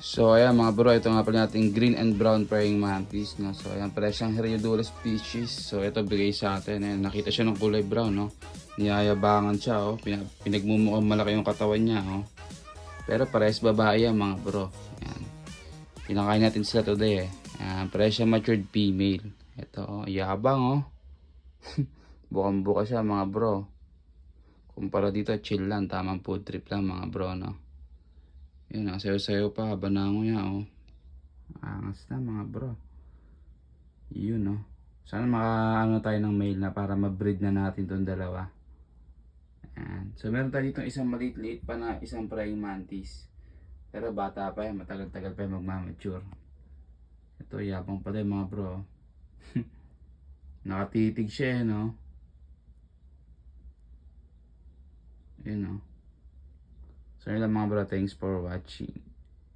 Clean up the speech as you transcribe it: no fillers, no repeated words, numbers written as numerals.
So ayan mga bro, ito nga pala natin green and brown praying mantis, no? So ayan pala siyang Heliodurus species. So ito bigay sa atin, ayan, nakita siya ng kulay brown, no? Niyayabangan siya, oh. Pinagmumukhang malaki yung katawan niya, oh. Pero parehas babae yan mga bro. Ayan. Pinakain natin sila today, eh. Ayan, parehas siya matured female. Ito, oh, yabang, oh. Bukang-buka siya mga bro. Kumpara dito, chill lang, tamang food trip lang mga bro, no? Yun, nakasayo-sayo pa, banango niya, oh. Angas na mga bro. Yun, oh. Sana makaano tayo ng mail na para ma-breed na natin tong dalawa. Ayan. So meron tayo dito isang maliit-liit pa na isang praying mantis. Pero bata pa yan, matagal-tagal pa yan magmamature. Ito, yabang pala yung mga bro. Nakatitig siya, no? Yun, no? So yun lang mga bro, thanks for watching.